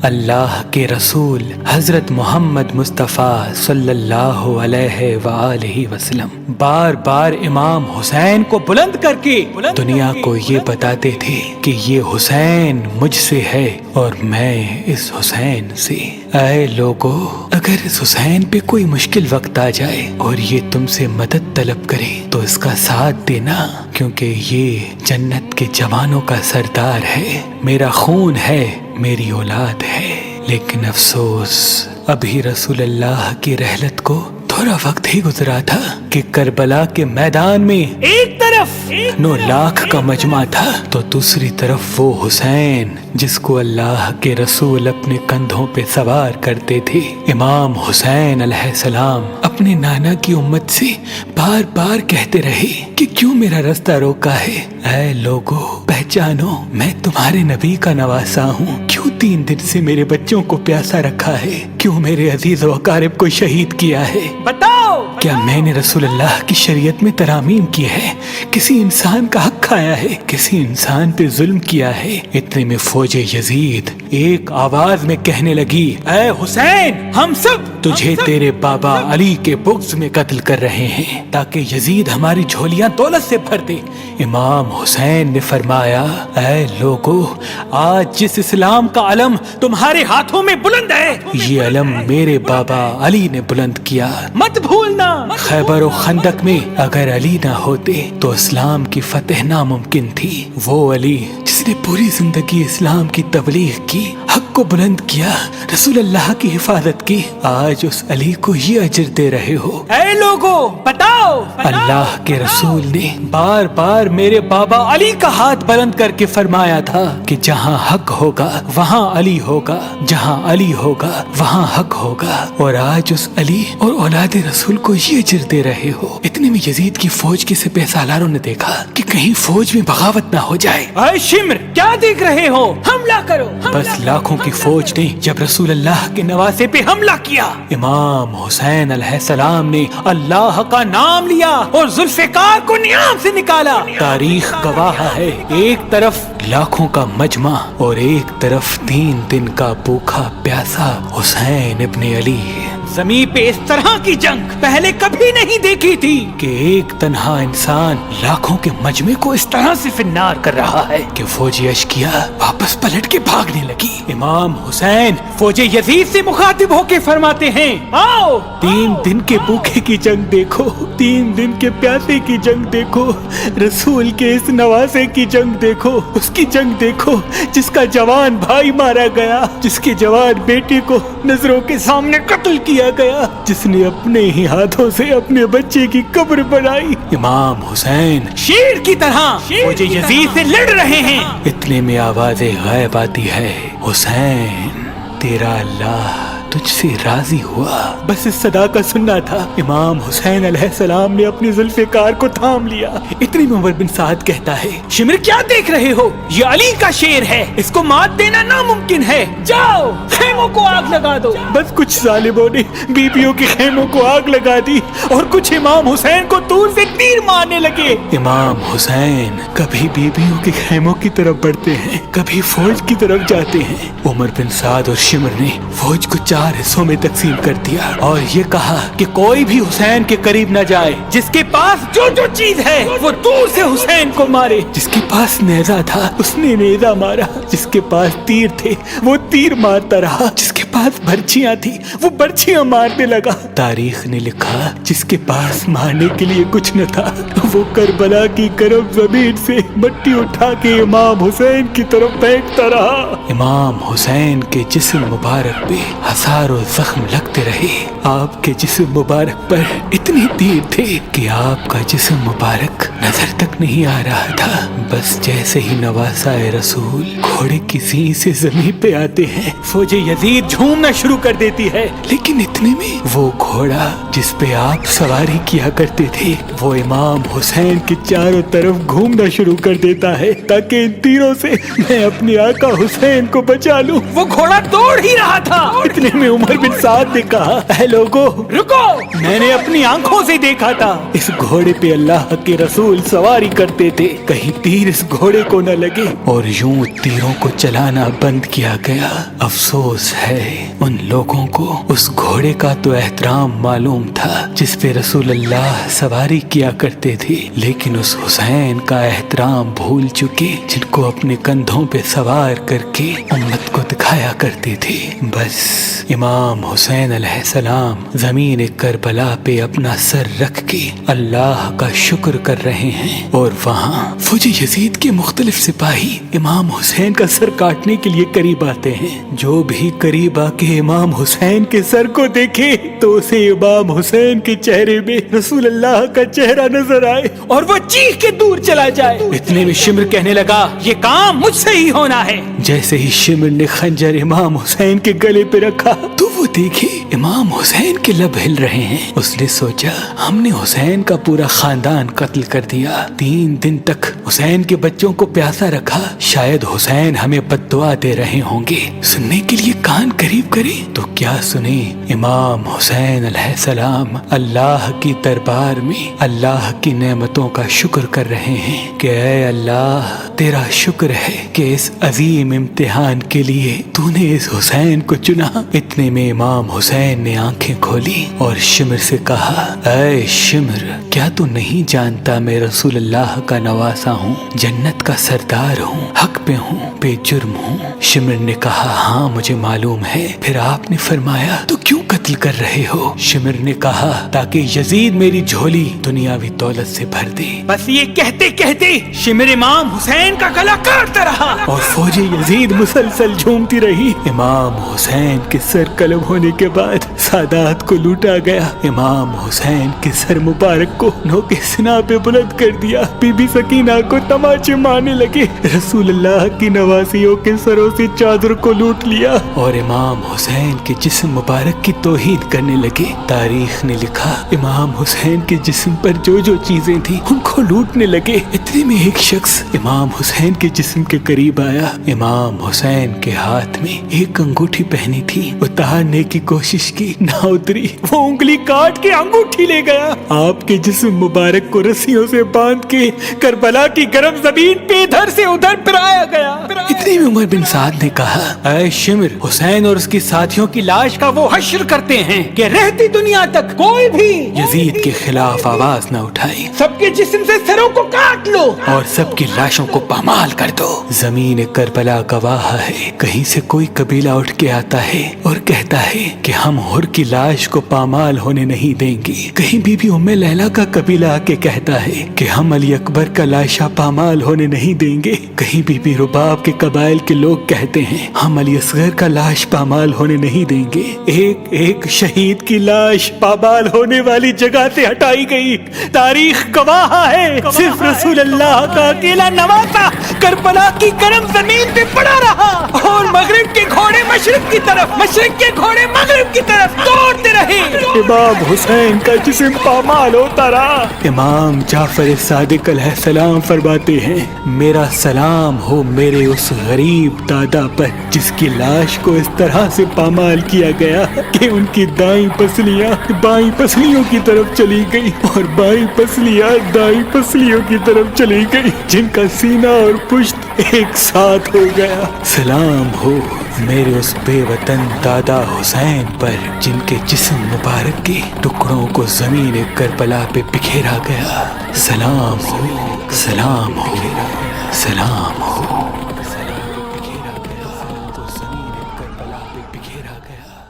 اللہ کے رسول حضرت محمد مصطفیٰ صلی اللہ علیہ وآلہ وسلم بار بار امام حسین کو بلند کر کے دنیا کو یہ بتاتے تھے کہ یہ حسین مجھ سے ہے اور میں اس حسین سے۔ اے لوگو، اگر اس حسین پہ کوئی مشکل وقت آ جائے اور یہ تم سے مدد طلب کرے تو اس کا ساتھ دینا، کیونکہ یہ جنت کے جوانوں کا سردار ہے، میرا خون ہے، میری اولاد ہے۔ لیکن افسوس، ابھی رسول اللہ کی رحلت کو تھوڑا وقت ہی گزرا تھا کہ کربلا کے میدان میں ایک طرف 9 لاکھ کا مجمع تھا تو دوسری طرف وہ حسین جس کو اللہ کے رسول اپنے کندھوں پہ سوار کرتے تھے۔ امام حسین علیہ السلام اپنے نانا کی امت سے بار بار کہتے رہے کہ کیوں میرا رستہ روکا ہے؟ اے لوگو، پہچانو، میں تمہارے نبی کا نواسا ہوں۔ کیوں 3 دن سے میرے بچوں کو پیاسا رکھا ہے؟ کیوں میرے عزیز و اقارب کو شہید کیا ہے؟ بتاؤ، کیا میں نے رسول اللہ کی شریعت میں ترامیم کی ہے؟ کسی انسان کا حق کھایا ہے؟ کسی انسان پہ ظلم کیا ہے؟ اتنے میں فوج یزید ایک آواز میں کہنے لگی، اے حسین، ہم سب تجھے تیرے بابا علی کے بغض میں قتل کر رہے ہیں تاکہ یزید ہماری جھولیاں دولت سے بھر دے۔ امام حسین نے فرمایا، اے لوگو، آج جس اسلام کا علم تمہارے ہاتھوں میں بلند ہے، یہ علم میرے بابا علی نے بلند کیا، مت بھولنا۔ خیبر و خندق میں اگر علی نہ ہوتے تو اسلام کی فتح ناممکن تھی۔ وہ علی جس نے پوری زندگی اسلام کی تبلیغ کی، حق کو بلند کیا، رسول اللہ کی حفاظت کی، آج اس علی کو یہ اجر دے رہے ہو۔ اے لوگو، بتاؤ، اللہ کے رسول نے بار بار میرے بابا علی کا ہاتھ بلند کر کے فرمایا تھا کہ جہاں حق ہوگا وہاں علی ہوگا، جہاں علی ہوگا وہاں حق ہوگا، اور آج اس علی اور اولاد رسول کو یہ اجر دے رہے ہو۔ اتنے میں یزید کی فوج کے سپہ سالاروں نے دیکھا کہ کہیں فوج میں بغاوت نہ ہو جائے۔ اے شمر، کیا دیکھ رہے ہو؟ حملہ کرو۔ بس لاکھوں کی فوج نے جب رسول اللہ کے نواسے پہ حملہ کیا، امام حسین علیہ السلام نے اللہ کا نام لیا اور ذوالفقار کو نیام سے نکالا۔ تاریخ گواہ ہے، ایک طرف لاکھوں کا مجمع اور ایک طرف 3 دن کا بھوکا پیاسا حسین ابن علی۔ زمین پہ اس طرح کی جنگ پہلے کبھی نہیں دیکھی تھی کہ ایک تنہا انسان لاکھوں کے مجمع کو اس طرح سے فنار کر رہا ہے کہ فوج اشکیا واپس پلٹ کے بھاگنے لگی۔ امام حسین فوج یزید سے مخاطب ہو کے فرماتے ہیں، آؤ، 3 دن کے بھوکے کی جنگ دیکھو، 3 دن کے پیاسے کی جنگ دیکھو، رسول کے اس نواسے کی جنگ دیکھو، اس کی جنگ دیکھو جس کا جوان بھائی مارا گیا، جس کے جوان بیٹے کو نظروں کے سامنے قتل کیا گیا، جس نے اپنے ہی ہاتھوں سے اپنے بچے کی قبر بنائی۔ امام حسین شیر کی طرح فوج یزید سے لڑ رہے ہیں۔ اتنے میں آواز غائب آتی ہے، حسین، تیرا اللہ تجھ سے راضی ہوا۔ بس اس صدا کا سننا تھا، امام حسین علیہ السلام نے اپنی ذوالفقار کو تھام لیا۔ اتنی میں عمر بن سعد کہتا ہے، شمر، کیا دیکھ رہے ہو؟ یہ علی کا شیر ہے، اس کو مات دینا ناممکن ہے، جاؤ خیموں کو آگ لگا دو۔ بس کچھ ظالموں نے بیبیوں کے خیموں کو آگ لگا دی اور کچھ امام حسین کو دور سے تیر مارنے لگے۔ امام حسین کبھی بیبیوں کے خیموں کی طرف بڑھتے ہیں، کبھی فوج کی طرف جاتے ہیں۔ عمر بن سعد اور شمر نے فوج کو 4 حصوں میں تقسیم کر دیا اور یہ کہا کہ کوئی بھی حسین کے قریب نہ جائے، جس کے پاس جو چیز ہے وہ دور سے حسین کو مارے۔ جس کے پاس نیزہ تھا اس نے نیزہ مارا، جس کے پاس تیر تھے وہ تیر مارتا رہا، جس کے پاس برچیاں تھی وہ برچیاں مارنے لگا۔ تاریخ نے لکھا جس کے پاس مارنے کے لیے کچھ نہ تھا وہ کربلا کی گرم زمین سے مٹی اٹھا کے امام حسین کی طرف پھینکتا رہا۔ امام حسین کے جسم مبارک پہ ہزاروں زخم لگتے رہے، آپ کے جسم مبارک پر اتنے تیر تھے کہ آپ کا جسم مبارک نظر تک نہیں آ رہا تھا۔ بس جیسے ہی نواسا رسول گھوڑے کی سینگ سے زمین پہ آتے ہیں، فوج یزید यजीद झूमना शुरू कर देती है। लेकिन इतने में वो घोड़ा जिस पे आप सवारी किया करते थे वो इमाम हुसैन के चारों तरफ घूमना शुरू कर देता है ताकि इन तीरों से मैं अपने आका हुसैन को बचा लूं। वो घोड़ा दौड़ ही रहा था। इतने में उमर बिन साद ने कहा, ऐ लोगो रुको, मैंने अपनी आंखों से देखा था इस घोड़े पे अल्लाह के रसूल सवारी करते थे, कहीं तीर इस घोड़े को न लगे। और यूं तीरों को चलाना बंद किया गया। अफसोस है उन लोगों को उस घोड़े का तो एहतराम मालूम था जिस पे रसूल अल्लाह सवारी किया करते थे, लेकिन उस हुसैन का एहतराम भूल चुके जिनको अपने कंधों पे सवार करके उम्मत को दिखाया करते थे। बस इमाम हुसैन अलैहिस्सलाम जमीन करबला पे अपना सर रख के अल्लाह का शुक्र कर रहे हैं और वहाँ फौजी यजीद के मुख्तलिफ सिपाही इमाम हुसैन का सर काटने के लिए करीब आते हैं। जो भी करीब आके इमाम हुसैन के सर को देखे तो उसे इमाम हुसैन के चेहरे में रसूल अल्लाह का चेहरा नजर आए और वो चीख के दूर चला जाए। इतने में शिमर कहने लगा, ये काम मुझसे ही होना है। जैसे ही शिमर ने खंजर इमाम हुसैन के गले पे रखा तो वो देखे इमाम हुसैन के लब हिल रहे हैं। उसने सोचा, हमने हुसैन का पूरा खानदान कत्ल कर दिया, 3 दिन तक हुसैन के बच्चों को प्यासा रखा, शायद हुसैन हमें बद्दुआ दे रहे होंगे। सुनने के लिए कान करीब करे तो क्या सुने। इमाम हुसैन अलैहिस्सलाम अल्लाह की दरबार में अल्लाह की नेमतों का शुक्र कर रहे हैं कि ऐ अल्लाह तेरा शुक्र है कि इस अजीम इम्तिहान के लिए तूने इस हुसैन को चुना। इतने में इमाम हुसैन ने आंखें खोली और शिमर से कहा, ऐ शिमर, क्या तू नहीं जानता मैं रसूल अल्लाह का नवासा हूँ, जन्नत का सरदार हूँ, हक पे हूँ, बेजुर्म हूँ। शिमर ने कहा, हाँ मुझे मालूम है। फिर आपने फरमाया तो क्यों कत्ल कर रहे हो? शिमर ने कहा, ताकि यजीद मेरी झोली दुनियावी दौलत से भर दे। बस ये कहते कहते शिमर इमाम हुसैन का गला काटता रहा और फौजी यजीद मुसलसल झूमती रही। इमाम हुसैन के सर कलम होने के बाद सादात को लूटा गया। इमाम हुसैन के सर मुबारक को नोके सिना पे बुलंद कर दिया। बीबी सकीना को तमाचे मारने लगे। रसूल अल्लाह की नवासियों के सरों से चादर को लूट लिया और इमाम हुसैन के जिस्म मुबारक की तौहीन करने लगे। तारीख ने लिखा, इमाम हुसैन के जिस्म पर जो जो चीजें थी उनको लूटने लगे। इतने में एक शख्स इमाम हुसैन के जिस्म के करीब आया। इमाम हुसैन के हाथ में एक अंगूठी पहनी थी, उतारने की कोशिश की, ना उतरी। वो उंगली काट के अंगूठी ले गया। आपके जिस्म मुबारक को रस्सियों से बांध के करबला की गर्म जमीन पे इधर से उधर फिराया गया। इतने में उमर बिन साद ने कहा, ऐ शिमर, हुसैन और उसके साथियों की लाश का वो हश्र करते हैं कि रहती दुनिया तक कोई भी यजीद के खिलाफ आवाज न उठाए। सबके जिस्म से सरों को काट लो और सबकी लाशों को पामाल कर दो। जमीन करबला गवाह है, कहीं से कोई कबीला उठ के आता है और कहता है कि हम हुर की लाश को पामाल होने नहीं देंगे। कहीं बीबी उम्मे लैला का कबीला आके कहता है कि हम अली अकबर का लाशा पामाल होने नहीं देंगे। कहीं बीबी रुबाब के कबाइल के लोग कहते हैं हम अली असगर का लाश पामाल होने नहीं देंगे। एक एक शहीद की लाश पामाल होने वाली जगह से हटाई गई। तारीख गवाह है, सिर्फ रसूल अल्लाह का अकेला नवासा करबला की गर्म जमीन पे पड़ा रहा और मगरिब के घोड़े मशरिक की तरफ, मशरिक के घोड़े मगरिब की तरफ दौड़ते रहे। इमाम हुसैन का जिस्म पामाल होता रहा। इमाम जाफर सादिक अलैहिस्सलाम फरमाते हैं, मेरा सलाम हो मेरे उस गरीब दादा पर जिसकी लाश को इस तरह से पामाल किया गया कि उनकी दाईं पसलियां बाईं पसलियों की तरफ चली गई और बाईं पसलियां दाईं पसलियों की तरफ चली गई, जिनका सीना और पुश्त एक साथ हो गया। सलाम हो मेरे उस बेवतन दादा हुसैन पर जिनके जिस्म मुबारक के टुकड़ों को जमीन करबला पे बिखेरा गया। सलाम हो, सलाम हो, सलाम हो। बिखेरा गया।